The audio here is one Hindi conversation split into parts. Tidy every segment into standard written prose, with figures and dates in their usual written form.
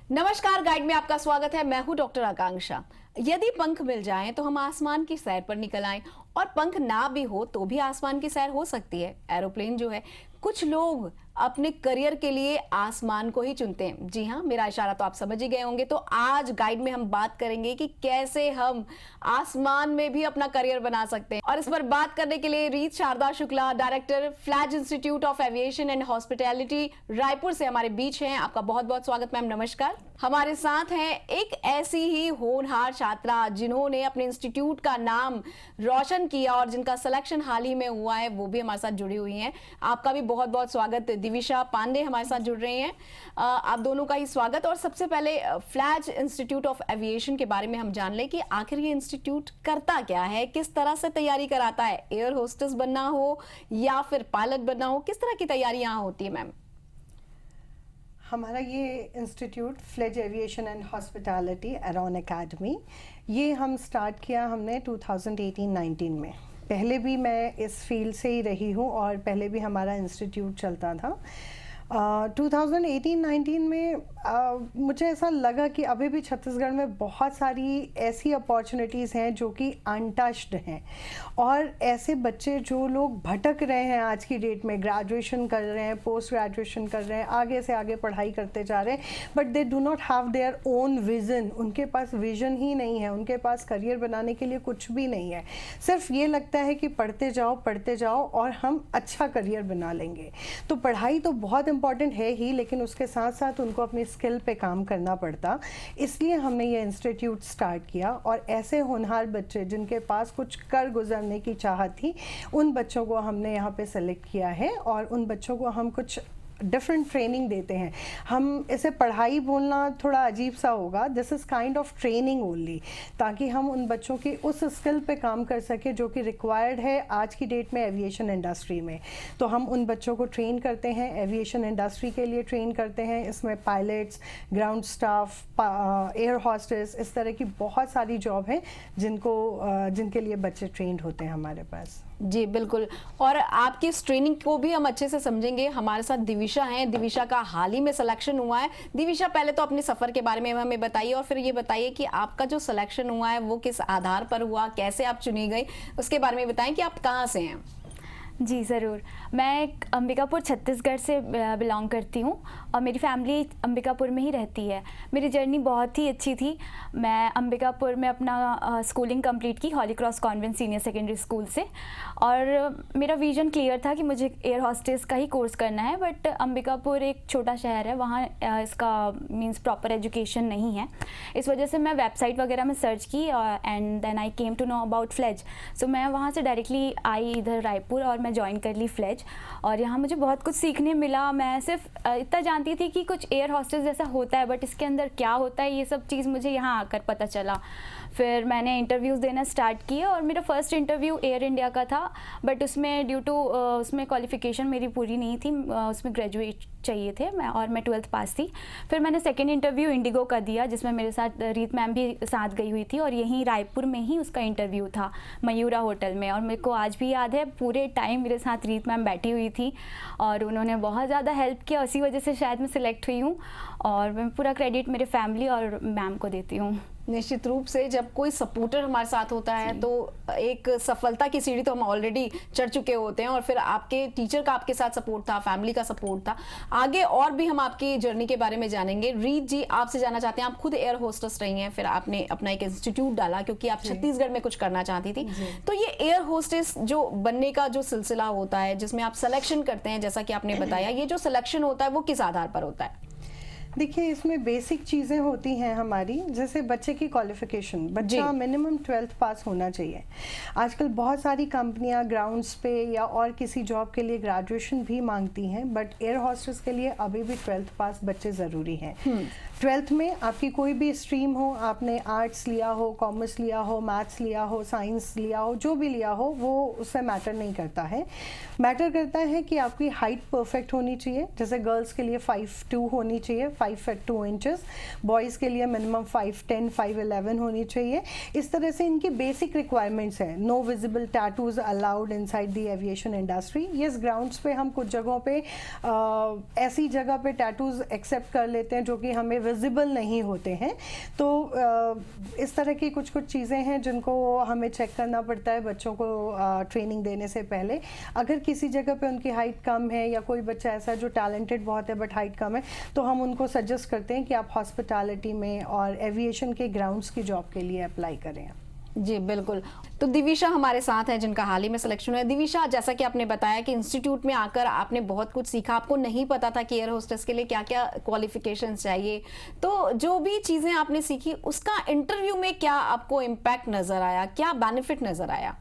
नमस्कार, गाइड में आपका स्वागत है। मैं हूं डॉक्टर आकांक्षा। यदि पंख मिल जाएं तो हम आसमान की सैर पर निकल आएं, और पंख ना भी हो तो भी आसमान की सैर हो सकती है। एरोप्लेन जो है, कुछ लोग अपने करियर के लिए आसमान को ही चुनते हैं। जी हाँ, मेरा इशारा तो आप समझ ही गए होंगे। तो आज गाइड में हम बात करेंगे कि कैसे हम आसमान में भी अपना करियर बना सकते हैं। और इस पर बात करने के लिए रीत शारदा शुक्ला, डायरेक्टर फ्लैज institute of aviation and hospitality, Raipur से हमारे बीच हैं। आपका बहुत बहुत स्वागत मैम, नमस्कार। हमारे साथ हैं एक ऐसी ही होनहार छात्रा जिन्होंने अपने इंस्टीट्यूट का नाम रोशन किया और जिनका सिलेक्शन हाल ही में हुआ है, वो भी हमारे साथ जुड़ी हुई हैं। आपका भी बहुत बहुत स्वागत। दिविशा पांडे हमारे साथ जुड़ रही हैं। आप दोनों का ही स्वागत। और सबसे पहले फ्लैज इंस्टीट्यूट ऑफ एविएशन के बारे में हम जान लें कि आखिर ये इंस्टीट्यूट करता क्या है, किस तरह से तैयारी कराता है। एयर होस्टेस बनना हो या फिर पायलट बनना हो, किस तरह की तैयारी यहाँ होती है मैम? हमारा ये इंस्टीट्यूट फ्लेज aviation and hospitality Aeron academy, ये हम स्टार्ट किया हमने 2018-19 में। पहले भी मैं इस फील्ड से ही रही हूँ और पहले भी हमारा इंस्टीट्यूट चलता था। 2018-19 में मुझे ऐसा लगा कि अभी भी छत्तीसगढ़ में बहुत सारी ऐसी अपॉर्चुनिटीज़ हैं जो कि अनटच्ड हैं, और ऐसे बच्चे जो लोग भटक रहे हैं आज की डेट में, ग्रेजुएशन कर रहे हैं, पोस्ट ग्रेजुएशन कर रहे हैं, आगे से आगे पढ़ाई करते जा रहे हैं, but they do not have their own vision. उनके पास विज़न ही नहीं है, उनके पास करियर बनाने के लिए कुछ भी नहीं है। सिर्फ ये लगता है कि पढ़ते जाओ और हम अच्छा करियर बना लेंगे। तो पढ़ाई तो बहुत इम्पॉर्टेंट है ही, लेकिन उसके साथ साथ उनको अपनी स्किल पे काम करना पड़ता। इसलिए हमने ये इंस्टीट्यूट स्टार्ट किया, और ऐसे होनहार बच्चे जिनके पास कुछ कर गुजरने की चाहत थी, उन बच्चों को हमने यहाँ पे सेलेक्ट किया है, और उन बच्चों को हम कुछ डिफरेंट ट्रेनिंग देते हैं। हम इसे पढ़ाई बोलना थोड़ा अजीब सा होगा, this is kind of training only, ताकि हम उन बच्चों की उस स्किल पे काम कर सके जो कि रिक्वायर्ड है आज की डेट में एविएशन इंडस्ट्री में। तो हम उन बच्चों को ट्रेन करते हैं, एविएशन इंडस्ट्री के लिए ट्रेन करते हैं। इसमें pilots, ground staff, air hostess, इस तरह की बहुत सारी जॉब हैं जिनके लिए बच्चे ट्रेंड होते हैं हमारे पास। जी बिल्कुल। और आपकी इस ट्रेनिंग को भी हम अच्छे से समझेंगे। हमारे साथ दिविशा हैं। दिविशा का हाल ही में सिलेक्शन हुआ है। दिविशा, पहले तो अपने सफ़र के बारे में हमें बताइए, और फिर ये बताइए कि आपका जो सिलेक्शन हुआ है वो किस आधार पर हुआ, कैसे आप चुनी गई, उसके बारे में बताएं कि आप कहाँ से हैं। जी ज़रूर। मैं अंबिकापुर छत्तीसगढ़ से बिलोंग करती हूँ, और मेरी फैमिली अंबिकापुर में ही रहती है। मेरी जर्नी बहुत ही अच्छी थी। मैं अंबिकापुर में अपना स्कूलिंग कंप्लीट की Holy Cross convent senior secondary school से, और मेरा विज़न क्लियर था कि मुझे एयर हॉस्टेस का ही कोर्स करना है। बट अंबिकापुर एक छोटा शहर है, वहाँ इसका मीन्स प्रॉपर एजुकेशन नहीं है। इस वजह से मैं वेबसाइट वगैरह में सर्च की, and then I came to know about फ्लेज। सो मैं वहाँ से डायरेक्टली आई इधर रायपुर, और मैं ज्वाइन कर ली फ्लेज, और यहाँ मुझे बहुत कुछ सीखने मिला। मैं सिर्फ इतना जानती थी कि कुछ एयर हॉस्टेस जैसा होता है, बट इसके अंदर क्या होता है ये सब चीज़ मुझे यहाँ आकर पता चला। फिर मैंने इंटरव्यूज़ देना स्टार्ट किए, और मेरा फर्स्ट इंटरव्यू एयर इंडिया का था, बट उसमें ड्यू टू उसमें क्वालिफ़िकेशन मेरी पूरी नहीं थी, उसमें ग्रेजुएट चाहिए थे और मैं 12th पास थी। फिर मैंने सेकेंड इंटरव्यू इंडिगो का दिया, जिसमें मेरे साथ रीत मैम भी साथ गई हुई थी, और यहीं रायपुर में ही उसका इंटरव्यू था, मयूरा होटल में। और मेरे को आज भी याद है, पूरे टाइम मेरे साथ रीत मैम बैठी हुई थी, और उन्होंने बहुत ज़्यादा हेल्प किया। इसी वजह से शायद मैं सिलेक्ट हुई हूँ, और मैं पूरा क्रेडिट मेरे फैमिली और मैम को देती हूँ। निश्चित रूप से जब कोई सपोर्टर हमारे साथ होता है तो एक सफलता की सीढ़ी तो हम ऑलरेडी चढ़ चुके होते हैं, और फिर आपके टीचर का आपके साथ सपोर्ट था, फैमिली का सपोर्ट था। आगे और भी हम आपकी जर्नी के बारे में जानेंगे। रीत जी, आपसे जानना चाहते हैं, आप खुद एयर होस्टेस रही हैं, फिर आपने अपना एक इंस्टीट्यूट डाला क्योंकि आप छत्तीसगढ़ में कुछ करना चाहती थी। तो ये एयर होस्टेस जो बनने का जो सिलसिला होता है, जिसमें आप सिलेक्शन करते हैं, जैसा कि आपने बताया, ये जो सिलेक्शन होता है वो किस आधार पर होता है? देखिए, इसमें बेसिक चीज़ें होती हैं हमारी, जैसे बच्चे की क्वालिफिकेशन। बच्चा मिनिमम 12th पास होना चाहिए। आजकल बहुत सारी कंपनियां ग्राउंड्स पे या और किसी जॉब के लिए ग्रेजुएशन भी मांगती हैं, बट एयर हॉस्टेस के लिए अभी भी 12th पास बच्चे ज़रूरी हैं। 12th में आपकी कोई भी स्ट्रीम हो, आपने आर्ट्स लिया हो, कॉमर्स लिया हो, मैथ्स लिया हो, साइंस लिया हो, जो भी लिया हो, वो उससे मैटर नहीं करता है। मैटर करता है कि आपकी हाइट परफेक्ट होनी चाहिए। जैसे गर्ल्स के लिए 5'2" होनी चाहिए, 5 फीट 2 इंचेस। बॉयज़ के लिए मिनिमम 5'10", 5'11" होनी चाहिए। इस तरह से इनकी बेसिक रिक्वायरमेंट्स हैं। No visible tattoos allowed inside the aviation industry. Yes, grounds पे हम कुछ जगहों पे ऐसी जगह पे टैटूज एक्सेप्ट कर लेते हैं जो कि हमें विजिबल नहीं होते हैं। तो इस तरह की कुछ कुछ चीज़ें हैं जिनको हमें चेक करना पड़ता है बच्चों को ट्रेनिंग देने से पहले। अगर किसी जगह पे उनकी हाइट कम है या कोई बच्चा ऐसा जो टैलेंटेड बहुत है बट हाइट कम है, तो हम उनको सजेस्ट करते हैं कि आप हॉस्पिटैलिटी में और एविएशन के ग्राउंड्स की जॉब के लिए अप्लाई करें। जी बिल्कुल। तो दिविशा हमारे साथ हैं जिनका हाल ही में सिलेक्शन हुआ है। दिविशा, जैसा कि आपने बताया कि इंस्टीट्यूट में आकर आपने बहुत कुछ सीखा, आपको नहीं पता था कि एयर होस्टेस के लिए क्या क्या क्वालिफिकेशंस चाहिए, तो जो भी चीज़ें आपने सीखी उसका इंटरव्यू में क्या आपको इम्पैक्ट नज़र आया, क्या बेनिफिट नज़र आया?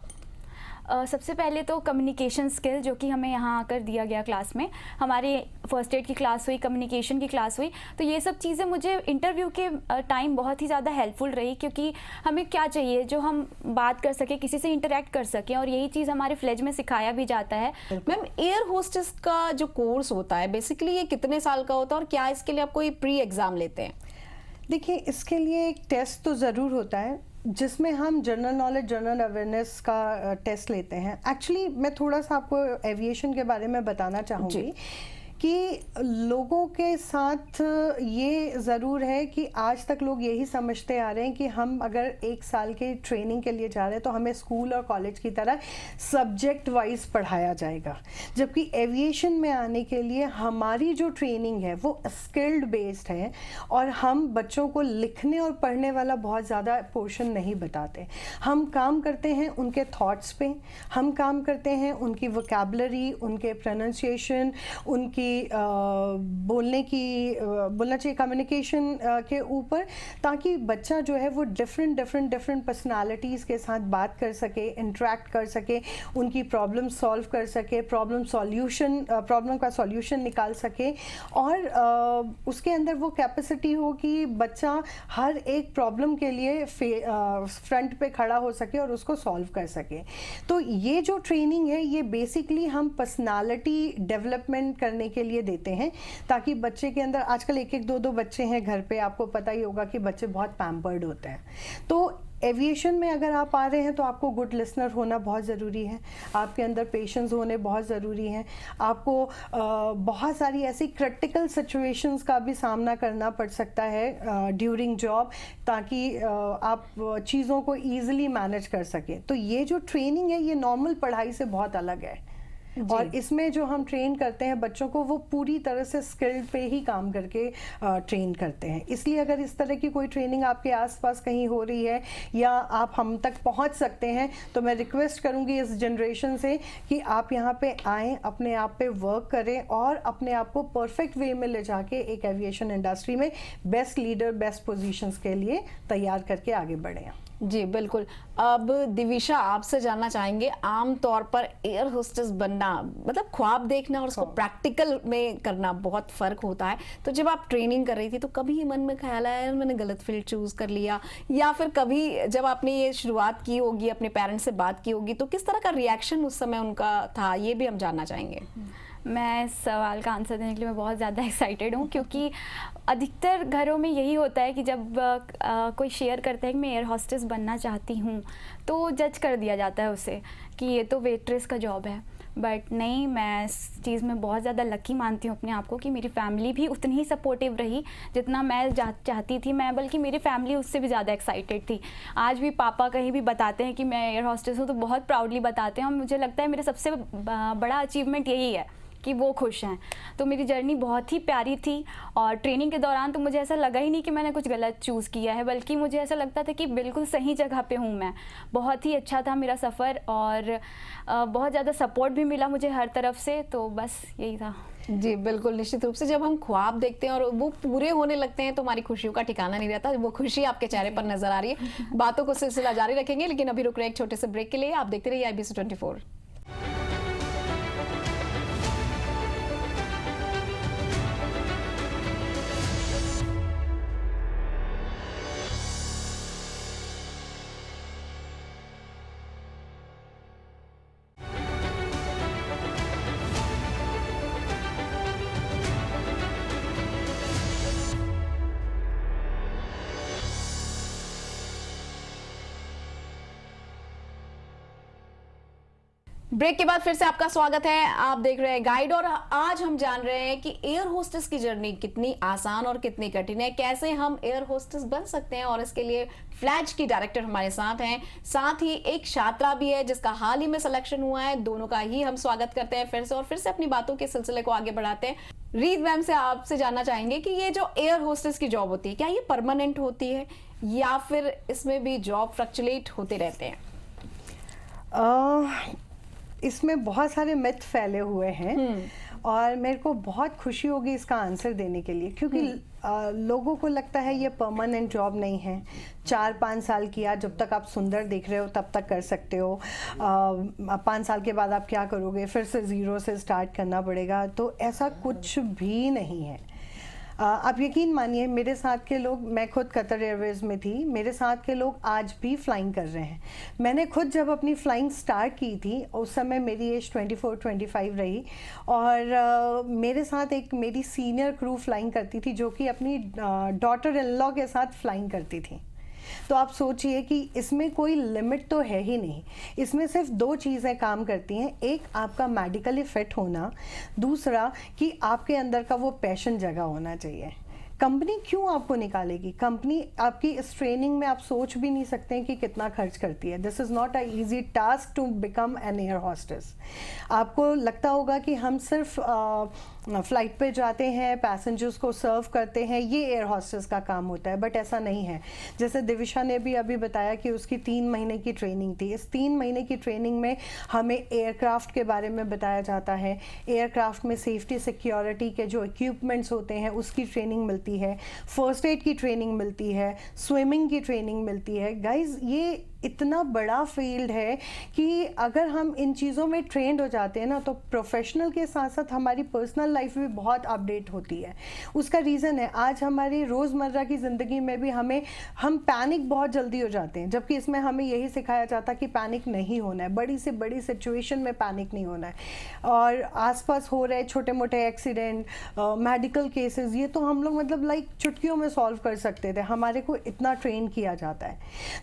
सबसे पहले तो कम्युनिकेशन स्किल जो कि हमें यहाँ आकर दिया गया क्लास में, हमारी फर्स्ट एड की क्लास हुई, कम्युनिकेशन की क्लास हुई, तो ये सब चीज़ें मुझे इंटरव्यू के टाइम बहुत ही ज़्यादा हेल्पफुल रही, क्योंकि हमें क्या चाहिए जो हम बात कर सकें, किसी से इंटरेक्ट कर सकें, और यही चीज़ हमारे फ्लेज में सिखाया भी जाता है। मैम, एयर होस्टेस का जो कोर्स होता है बेसिकली ये कितने साल का होता है और क्या इसके लिए आप कोई प्री एग्ज़ाम लेते हैं? देखिए, इसके लिए एक टेस्ट तो ज़रूर होता है जिसमें हम जनरल नॉलेज, जनरल अवेयरनेस का टेस्ट लेते हैं। एक्चुअली मैं थोड़ा सा आपको एविएशन के बारे में बताना चाहूँगी कि लोगों के साथ ये ज़रूर है कि आज तक लोग यही समझते आ रहे हैं कि हम अगर 1 साल के ट्रेनिंग के लिए जा रहे हैं तो हमें स्कूल और कॉलेज की तरह सब्जेक्ट वाइज पढ़ाया जाएगा, जबकि एविएशन में आने के लिए हमारी जो ट्रेनिंग है वो स्किल्ड बेस्ड है और हम बच्चों को लिखने और पढ़ने वाला बहुत ज़्यादा पोर्शन नहीं बताते। हम काम करते हैं उनके थॉट्स पे, हम काम करते हैं उनकी वोकैबुलरी, उनके प्रोनाउंसिएशन, उनकी बोलना चाहिए कम्युनिकेशन के ऊपर, ताकि बच्चा जो है वो डिफरेंट पर्सनालिटीज़ के साथ बात कर सके, इंटरेक्ट कर सके, उनकी प्रॉब्लम सॉल्व कर सके, प्रॉब्लम का सॉल्यूशन निकाल सके, और उसके अंदर वो कैपेसिटी हो कि बच्चा हर एक प्रॉब्लम के लिए फ्रंट पे खड़ा हो सके और उसको सॉल्व कर सके। तो ये जो ट्रेनिंग है ये बेसिकली हम पर्सनालिटी डेवलपमेंट करने के लिए देते हैं, ताकि बच्चे के अंदर, आजकल 1-1, 2-2 बच्चे हैं घर पे, आपको पता ही होगा कि बच्चे बहुत पैम्पर्ड होते हैं। तो एविएशन में अगर आप आ रहे हैं तो आपको गुड लिसनर होना बहुत ज़रूरी है, आपके अंदर पेशेंस होने बहुत ज़रूरी हैं, आपको बहुत सारी ऐसी क्रिटिकल सिचुएशंस का भी सामना करना पड़ सकता है ड्यूरिंग जॉब, ताकि आप चीज़ों को ईजिली मैनेज कर सकें। तो ये जो ट्रेनिंग है ये नॉर्मल पढ़ाई से बहुत अलग है, और इसमें जो हम ट्रेन करते हैं बच्चों को वो पूरी तरह से स्किल्ड पे ही काम करके ट्रेन करते हैं। इसलिए अगर इस तरह की कोई ट्रेनिंग आपके आसपास कहीं हो रही है या आप हम तक पहुंच सकते हैं, तो मैं रिक्वेस्ट करूंगी इस जनरेशन से कि आप यहाँ पे आएँ, अपने आप पे वर्क करें और अपने आप को परफेक्ट वे में ले जाके एक एविएशन इंडस्ट्री में बेस्ट लीडर, बेस्ट पोजीशंस के लिए तैयार करके आगे बढ़ें। जी बिल्कुल। अब दिविशा, आपसे जानना चाहेंगे, आम तौर पर एयर होस्टेस बनना मतलब ख्वाब देखना और उसको प्रैक्टिकल में करना बहुत फ़र्क होता है। तो जब आप ट्रेनिंग कर रही थी तो कभी मन में ख्याल आया यार मैंने गलत फील्ड चूज़ कर लिया, या फिर कभी जब आपने ये शुरुआत की होगी, अपने पेरेंट्स से बात की होगी, तो किस तरह का रिएक्शन उस समय उनका था, ये भी हम जानना चाहेंगे। मैं इस सवाल का आंसर देने के लिए मैं बहुत ज़्यादा एक्साइटेड हूँ, क्योंकि अधिकतर घरों में यही होता है कि जब कोई शेयर करता है कि मैं एयर होस्टेस बनना चाहती हूँ तो जज कर दिया जाता है उसे कि ये तो वेट्रेस का जॉब है। बट नहीं, मैं इस चीज़ में बहुत ज़्यादा लकी मानती हूँ अपने आप को कि मेरी फैमिली भी उतनी ही सपोर्टिव रही जितना मैं चाहती थी। मैं बल्कि मेरी फैमिली उससे भी ज़्यादा एक्साइटेड थी। आज भी पापा कहीं भी बताते हैं कि मैं एयर होस्टेस हूँ तो बहुत प्राउडली बताते हैं, और मुझे लगता है मेरे सबसे बड़ा अचीवमेंट यही है कि वो खुश हैं। तो मेरी जर्नी बहुत ही प्यारी थी, और ट्रेनिंग के दौरान तो मुझे ऐसा लगा ही नहीं कि मैंने कुछ गलत चूज़ किया है, बल्कि मुझे ऐसा लगता था कि बिल्कुल सही जगह पे हूँ मैं। बहुत ही अच्छा था मेरा सफ़र, और बहुत ज़्यादा सपोर्ट भी मिला मुझे हर तरफ से, तो बस यही था। जी बिल्कुल, निश्चित रूप से जब हम ख्वाब देखते हैं और वो पूरे होने लगते हैं तो हमारी खुशियों का ठिकाना नहीं रहता। वो खुशी आपके चेहरे पर नजर आ रही है। बातों को सिलसिला जारी रखेंगे, लेकिन अभी रुक रहे एक छोटे से ब्रेक के लिए। आप देखते रहिए IBC 24। ब्रेक के बाद फिर से आपका स्वागत है। आप देख रहे हैं गाइड और आज हम जान रहे हैं कि एयर होस्टेस की जर्नी कितनी आसान और कितनी कठिन है, कैसे हम एयर होस्टेस बन सकते हैं। और इसके लिए फ्लैज की डायरेक्टर हमारे साथ हैं, साथ ही एक छात्रा भी है जिसका हाल ही में सिलेक्शन हुआ है। दोनों का ही हम स्वागत करते हैं फिर से और फिर से अपनी बातों के सिलसिले को आगे बढ़ाते हैं। रीत मैम से आपसे जानना चाहेंगे कि ये जो एयर होस्टेस की जॉब होती है, क्या ये परमानेंट होती है या फिर इसमें भी जॉब फ्लक्चुएट होते रहते हैं? इसमें बहुत सारे मिथ फैले हुए हैं और मेरे को बहुत खुशी होगी इसका आंसर देने के लिए, क्योंकि लोगों को लगता है ये परमानेंट जॉब नहीं है। 4-5 साल किया, जब तक आप सुंदर दिख रहे हो तब तक कर सकते हो। 5 साल के बाद आप क्या करोगे, फिर से ज़ीरो से स्टार्ट करना पड़ेगा। तो ऐसा कुछ भी नहीं है। आप यकीन मानिए, मेरे साथ के लोग, मैं खुद कतर एयरवेज में थी, मेरे साथ के लोग आज भी फ्लाइंग कर रहे हैं। मैंने खुद जब अपनी फ्लाइंग स्टार्ट की थी उस समय मेरी एज 24-25 रही और मेरे साथ एक मेरी सीनियर क्रू फ्लाइंग करती थी जो कि अपनी डॉटर इन लॉ के साथ फ्लाइंग करती थी। तो आप सोचिए कि इसमें कोई लिमिट तो है ही नहीं। इसमें सिर्फ 2 चीज़ें काम करती हैं, एक आपका मेडिकली फिट होना, दूसरा कि आपके अंदर का वो पैशन जगा होना चाहिए। कंपनी क्यों आपको निकालेगी? कंपनी आपकी इस ट्रेनिंग में आप सोच भी नहीं सकते हैं कि कितना खर्च करती है। This is not a easy task to become an air hostess. आपको लगता होगा कि हम सिर्फ फ्लाइट पे जाते हैं, पैसेंजर्स को सर्व करते हैं, ये एयर हॉस्टेस का काम होता है, बट ऐसा नहीं है। जैसे दिविशा ने भी अभी बताया कि उसकी 3 महीने की ट्रेनिंग थी। इस 3 महीने की ट्रेनिंग में हमें एयरक्राफ्ट के बारे में बताया जाता है, एयरक्राफ्ट में सेफ्टी सिक्योरिटी के जो इक्विपमेंट्स होते हैं उसकी ट्रेनिंग मिलती है, फर्स्ट एड की ट्रेनिंग मिलती है, स्विमिंग की ट्रेनिंग मिलती है। गाइज, ये इतना बड़ा फील्ड है कि अगर हम इन चीज़ों में ट्रेंड हो जाते हैं ना, तो प्रोफेशनल के साथ साथ हमारी पर्सनल लाइफ भी बहुत अपडेट होती है। उसका रीज़न है, आज हमारी रोज़मर्रा की ज़िंदगी में भी हम पैनिक बहुत जल्दी हो जाते हैं, जबकि इसमें हमें यही सिखाया जाता है कि पैनिक नहीं होना है, बड़ी से बड़ी सिचुएशन में पैनिक नहीं होना है। और आसपास हो रहे छोटे मोटे एक्सीडेंट, मेडिकल केसेस, ये तो हम लोग मतलब लाइक चुटकियों में सॉल्व कर सकते थे, हमारे को इतना ट्रेन किया जाता है।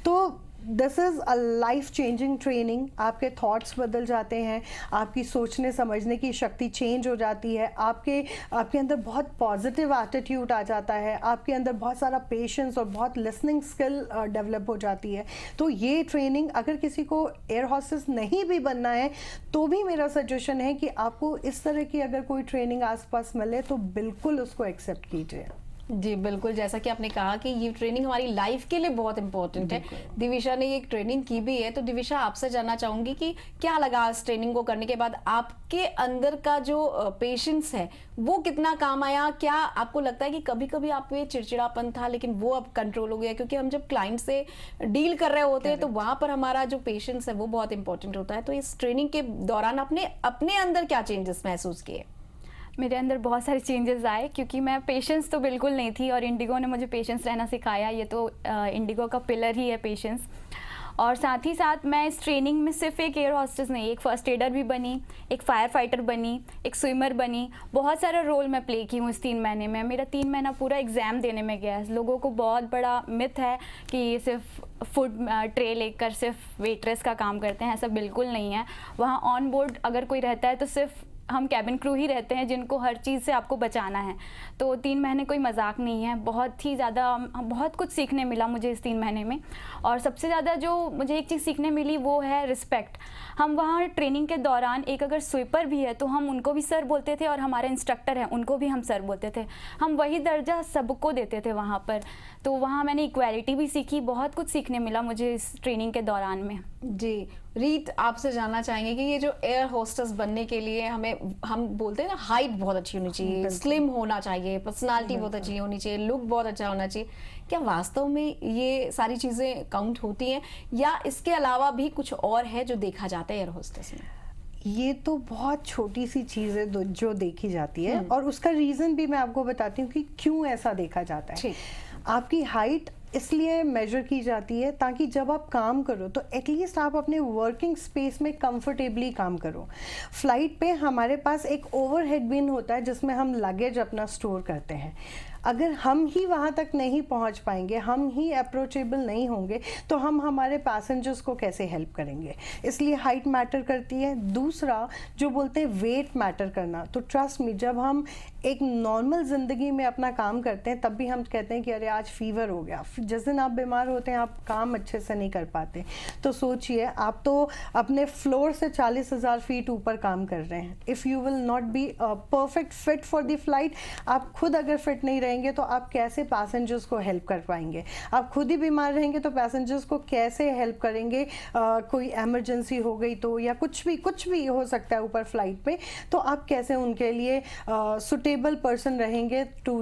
तो this is a life changing training. आपके थॉट्स बदल जाते हैं, आपकी सोचने समझने की शक्ति चेंज हो जाती है, आपके अंदर बहुत पॉजिटिव एटीट्यूड आ जाता है, आपके अंदर बहुत सारा पेशेंस और बहुत लिसनिंग स्किल डेवलप हो जाती है। तो ये ट्रेनिंग, अगर किसी को एयर हॉस्टेस नहीं भी बनना है तो भी मेरा सजेशन है कि आपको इस तरह की अगर कोई ट्रेनिंग आसपास मिले तो बिल्कुल उसको एक्सेप्ट कीजिए। जी बिल्कुल, जैसा कि आपने कहा कि ये ट्रेनिंग हमारी लाइफ के लिए बहुत इंपॉर्टेंट है। दिविशा ने ये ट्रेनिंग की भी है, तो दिविशा आपसे जानना चाहूंगी कि क्या लगा इस ट्रेनिंग को करने के बाद, आपके अंदर का जो पेशेंस है वो कितना काम आया? क्या आपको लगता है कि कभी कभी आप पे चिड़चिड़ापन था लेकिन वो अब कंट्रोल हो गया? क्योंकि हम जब क्लाइंट से डील कर रहे होते हैं तो वहां पर हमारा जो पेशेंस है वो बहुत इंपॉर्टेंट होता है। तो इस ट्रेनिंग के दौरान आपने अपने अंदर क्या चेंजेस महसूस किए? मेरे अंदर बहुत सारे चेंजेस आए, क्योंकि मैं पेशेंस तो बिल्कुल नहीं थी और इंडिगो ने मुझे पेशेंस रहना सिखाया। ये तो इंडिगो का पिलर ही है पेशेंस। और साथ ही साथ मैं इस ट्रेनिंग में सिर्फ एक एयर हॉस्टेस नहीं, एक फर्स्ट एडर भी बनी, एक फायर फाइटर बनी, एक स्विमर बनी। बहुत सारा रोल मैं प्ले की हूँ इस 3 महीने में। मेरा 3 महीना पूरा एग्ज़ाम देने में गया है। लोगों को बहुत बड़ा मिथ है कि सिर्फ फूड ट्रे लेकर सिर्फ वेटरेस का काम करते हैं, ऐसा बिल्कुल नहीं है। वहाँ ऑन बोर्ड अगर कोई रहता है तो सिर्फ हम कैबिन क्रू ही रहते हैं जिनको हर चीज़ से आपको बचाना है। तो 3 महीने कोई मजाक नहीं है, बहुत ही ज़्यादा, बहुत कुछ सीखने मिला मुझे इस 3 महीने में। और सबसे ज़्यादा जो मुझे एक चीज़ सीखने मिली वो है रिस्पेक्ट। हम वहाँ ट्रेनिंग के दौरान एक अगर स्वीपर भी है तो हम उनको भी सर बोलते थे और हमारे इंस्ट्रक्टर हैं उनको भी हम सर बोलते थे। हम वही दर्जा सबको देते थे वहाँ पर। तो वहाँ मैंने इक्वालिटी भी सीखी, बहुत कुछ सीखने मिला मुझे इस ट्रेनिंग के दौरान में। जी रीत, आपसे जानना चाहेंगे कि ये जो एयर होस्टेस बनने के लिए हम बोलते हैं ना, हाइट बहुत अच्छी होनी चाहिए, स्लिम होना चाहिए, पर्सनालिटी बहुत अच्छी होनी चाहिए, लुक बहुत अच्छा होना चाहिए। क्या वास्तव में ये सारी चीज़ें काउंट होती हैं या इसके अलावा भी कुछ और है जो देखा जाता है एयर होस्टेस में? ये तो बहुत छोटी सी चीज़ है जो देखी जाती है और उसका रीज़न भी मैं आपको बताती हूँ कि क्यों ऐसा देखा जाता है। आपकी हाइट इसलिए मेजर की जाती है ताकि जब आप काम करो तो एटलीस्ट आप अपने वर्किंग स्पेस में कंफर्टेबली काम करो। फ्लाइट पे हमारे पास एक ओवरहेड बिन होता है जिसमें हम लगेज अपना स्टोर करते हैं। अगर हम ही वहाँ तक नहीं पहुँच पाएंगे, हम ही अप्रोचेबल नहीं होंगे, तो हम हमारे पैसेंजर्स को कैसे हेल्प करेंगे। इसलिए हाइट मैटर करती है। दूसरा जो बोलते हैं वेट मैटर करना, तो ट्रस्ट मी, जब हम एक नॉर्मल ज़िंदगी में अपना काम करते हैं तब भी हम कहते हैं कि अरे आज फीवर हो गया। जिस दिन आप बीमार होते हैं आप काम अच्छे से नहीं कर पाते। तो सोचिए, आप तो अपने फ्लोर से 40,000 फीट ऊपर काम कर रहे हैं। If you will not be perfect fit for the flight, आप खुद अगर फिट नहीं रहेंगे तो आप कैसे पैसेंजर्स को हेल्प कर पाएंगे। आप खुद ही बीमार रहेंगे तो पैसेंजर्स को कैसे हेल्प करेंगे। कोई एमरजेंसी हो गई तो, या कुछ भी हो सकता है ऊपर फ्लाइट पे, तो आप कैसे उनके लिए सुटेबल पर्सन रहेंगे टू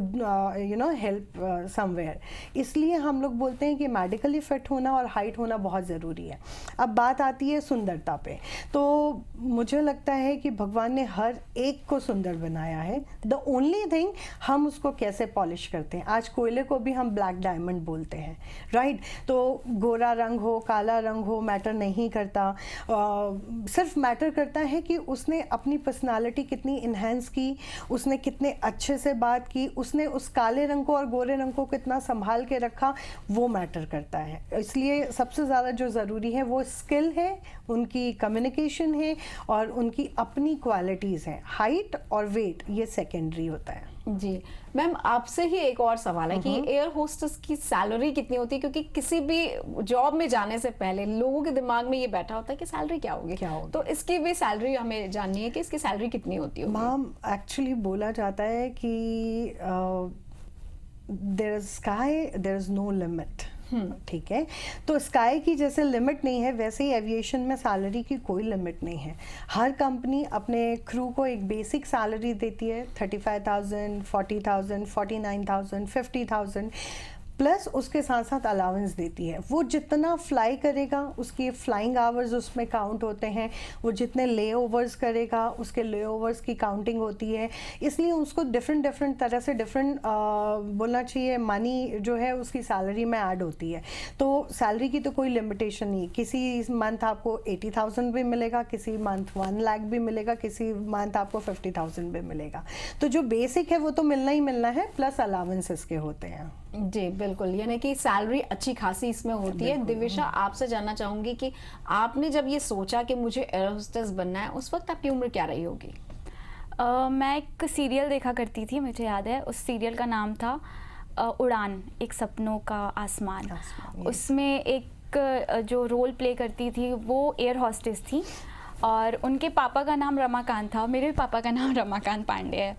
हेल्प समवेयर। इसलिए हम लोग बोलते हैं कि मेडिकली फिट होना और हाइट होना बहुत ज़रूरी है। अब बात आती है सुंदरता पे, तो मुझे लगता है कि भगवान ने हर एक को सुंदर बनाया है। द ओनली थिंग, हम उसको कैसे पॉलिश करते हैं। आज कोयले को भी हम ब्लैक डायमंड बोलते हैं, राइट। तो गोरा रंग हो, काला रंग हो, मैटर नहीं करता। सिर्फ मैटर करता है कि उसने अपनी पर्सनालिटी कितनी इन्हेंस की, उसने कितने अच्छे से बात की, उसने उस काले रंग को और गोरे रंग को कितना संभाल के रखा, वो मैटर करता है। इसलिए सबसे ज़्यादा जो ज़रूरी है वो स्किल है, उनकी कम्युनिकेशन है और उनकी अपनी क्वालिटीज़ हैं। हाइट और वेट ये सेकेंडरी होता है। जी मैम, आपसे ही एक और सवाल है कि एयर होस्टेस की सैलरी कितनी होती है, क्योंकि किसी भी जॉब में जाने से पहले लोगों के दिमाग में ये बैठा होता है कि सैलरी क्या होगी, तो इसकी भी सैलरी हमें जाननी है कि इसकी सैलरी कितनी होती है। मैम, एक्चुअली बोला जाता है कि there is sky, there is no limit. ठीक है, तो स्काई की जैसे लिमिट नहीं है, वैसे ही एविएशन में सैलरी की कोई लिमिट नहीं है। हर कंपनी अपने क्रू को एक बेसिक सैलरी देती है, 35,000, 40,000, 49,000, 50,000, प्लस उसके साथ साथ अलाउंस देती है। वो जितना फ्लाई करेगा उसकी फ्लाइंग आवर्स उसमें काउंट होते हैं, वो जितने ले ओवर्स करेगा उसके ले ओवर्स की काउंटिंग होती है। इसलिए उसको डिफरेंट तरह से बोलना चाहिए, मनी जो है उसकी सैलरी में ऐड होती है। तो सैलरी की तो कोई लिमिटेशन नहीं, किसी मंथ आपको 80,000 भी मिलेगा, किसी मंथ 1 लाख भी मिलेगा, किसी मंथ आपको 50,000 भी मिलेगा। तो जो बेसिक है वो तो मिलना ही मिलना है, प्लस अलाउंसेस के होते हैं। जी बिल्कुल, यानी कि सैलरी अच्छी खासी इसमें होती है। दिविशा, आपसे जानना चाहूंगी कि आपने जब ये सोचा कि मुझे एयर होस्टेस बनना है, उस वक्त आपकी उम्र क्या रही होगी? मैं एक सीरियल देखा करती थी, मुझे याद है उस सीरियल का नाम था उड़ान, एक सपनों का आसमान। उसमें एक जो रोल प्ले करती थी वो एयर हॉस्टेस थी और उनके पापा का नाम रमाकांत था, मेरे भी पापा का नाम रमाकांत पांडे है।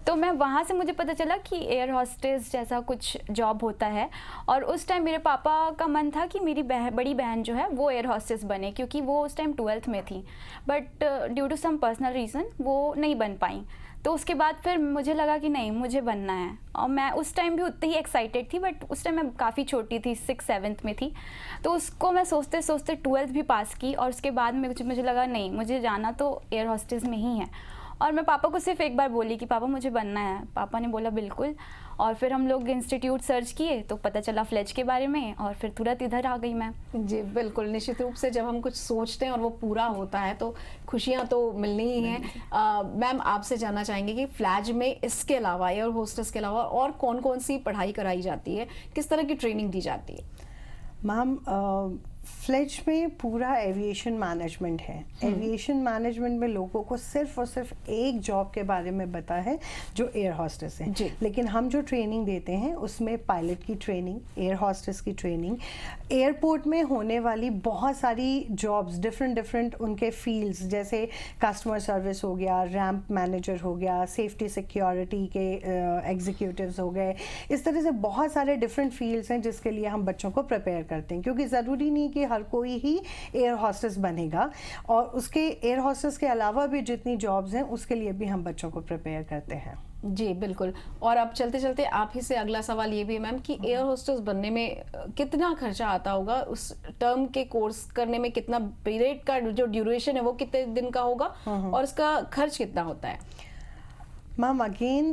तो मैं वहाँ से मुझे पता चला कि एयर हॉस्टेस जैसा कुछ जॉब होता है, और उस टाइम मेरे पापा का मन था कि मेरी बड़ी बहन जो है वो एयर हॉस्टेस बने, क्योंकि वो उस टाइम 12th में थी, but due to some personal reason वो नहीं बन पाई। तो उसके बाद फिर मुझे लगा कि नहीं, मुझे बनना है। और मैं उस टाइम भी उतनी ही एक्साइटेड थी, बट उस टाइम मैं काफ़ी छोटी थी, 6th-7th में थी। तो उसको मैं सोचते सोचते 12th भी पास की, और उसके बाद में मुझे लगा नहीं, मुझे जाना तो एयर हॉस्टेस में ही है। और मैं पापा को सिर्फ एक बार बोली कि पापा मुझे बनना है। पापा ने बोला बिल्कुल, और फिर हम लोग इंस्टीट्यूट सर्च किए तो पता चला फ्लेज के बारे में, और फिर तुरंत इधर आ गई मैं। जी बिल्कुल, निश्चित रूप से जब हम कुछ सोचते हैं और वो पूरा होता है तो खुशियां तो मिलनी ही हैं। मैम, आपसे जानना चाहेंगे कि फ्लैज में इसके अलावा, एयर होस्टेस के अलावा और कौन कौन सी पढ़ाई कराई जाती है, किस तरह की ट्रेनिंग दी जाती है? मैम, फ्लेज में पूरा एविएशन मैनेजमेंट है। एविएशन मैनेजमेंट में लोगों को सिर्फ और सिर्फ एक जॉब के बारे में पता है जो एयर हॉस्टेस है, लेकिन हम जो ट्रेनिंग देते हैं उसमें पायलट की ट्रेनिंग, एयर हॉस्टेस की ट्रेनिंग, एयरपोर्ट में होने वाली बहुत सारी जॉब्स, डिफरेंट उनके फील्ड्स, जैसे कस्टमर सर्विस हो गया, रैंप मैनेजर हो गया, सेफ्टी सिक्योरिटी के एग्जीक्यूटिव्स हो गए। इस तरह से बहुत सारे डिफरेंट फील्ड्स हैं जिसके लिए हम बच्चों को प्रिपेयर करते हैं, क्योंकि ज़रूरी नहीं कि हर कोई ही एयर हॉस्टेस बनेगा, और उसके एयर हॉस्टेस के अलावा भी जितनी जॉब्स हैं उसके लिए भी हम बच्चों को प्रिपेयर करते हैं। जी बिल्कुल, और अब चलते चलते आप ही से अगला सवाल ये भी है मैम कि एयर होस्टेस बनने में कितना खर्चा आता होगा, उस टर्म के कोर्स करने में कितना पीरियड का जो ड्यूरेशन है वो कितने दिन का होगा और इसका खर्च कितना होता है? मैम अगेन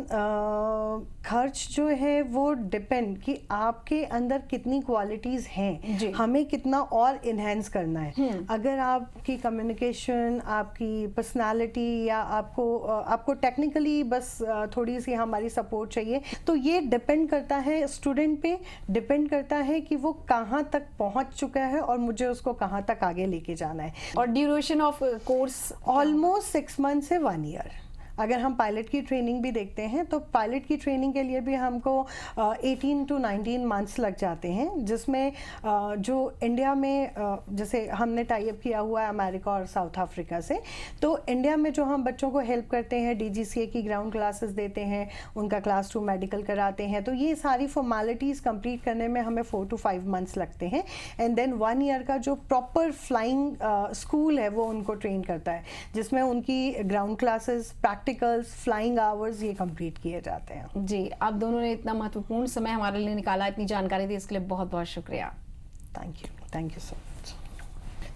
खर्च जो है वो डिपेंड कि आपके अंदर कितनी क्वालिटीज़ जी। हैं, हमें कितना और इन्हेंस करना है। अगर आपकी कम्युनिकेशन, आपकी पर्सनालिटी या आपको टेक्निकली बस थोड़ी सी हमारी सपोर्ट चाहिए, तो ये डिपेंड करता है स्टूडेंट पे, डिपेंड करता है कि वो कहाँ तक पहुँच चुका है और मुझे उसको कहाँ तक आगे लेके जाना है। और duration of course almost 6 month से 1 ईयर। अगर हम पायलट की ट्रेनिंग भी देखते हैं तो पायलट की ट्रेनिंग के लिए भी हमको 18 to 19 मंथ्स लग जाते हैं, जिसमें जो इंडिया में जैसे हमने टाई अप किया हुआ है अमेरिका और साउथ अफ्रीका से, तो इंडिया में जो हम बच्चों को हेल्प करते हैं, DGCA की ग्राउंड क्लासेस देते हैं, उनका क्लास 2 मेडिकल कराते हैं, तो ये सारी फॉर्मेलिटीज़ कंप्लीट करने में हमें 4 to 5 मंथ्स लगते हैं। एंड देन 1 ईयर का जो प्रॉपर फ्लाइंग स्कूल है वो उनको ट्रेन करता है, जिसमें उनकी ground classes, practicals, flying hours ये कंप्लीट किए जाते हैं। जी, आप दोनों ने इतना महत्वपूर्ण समय हमारे लिए निकाला, इतनी जानकारी दी, इसके लिए बहुत बहुत शुक्रिया। Thank you so much.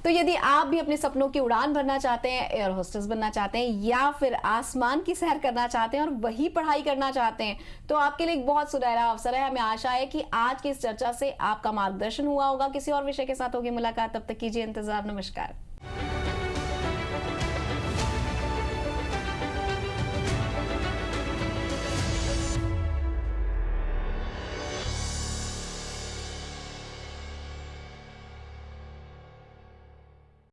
तो यदि आप भी अपने सपनों की उड़ान भरना चाहते हैं, एयर होस्टेस बनना चाहते हैं या फिर आसमान की सैर करना चाहते हैं और वही पढ़ाई करना चाहते हैं, तो आपके लिए एक बहुत सुनहरा अवसर है। हमें आशा है कि आज की इस चर्चा से आपका मार्गदर्शन हुआ होगा। किसी और विषय के साथ होगी मुलाकात, तब तक कीजिए इंतजार। नमस्कार।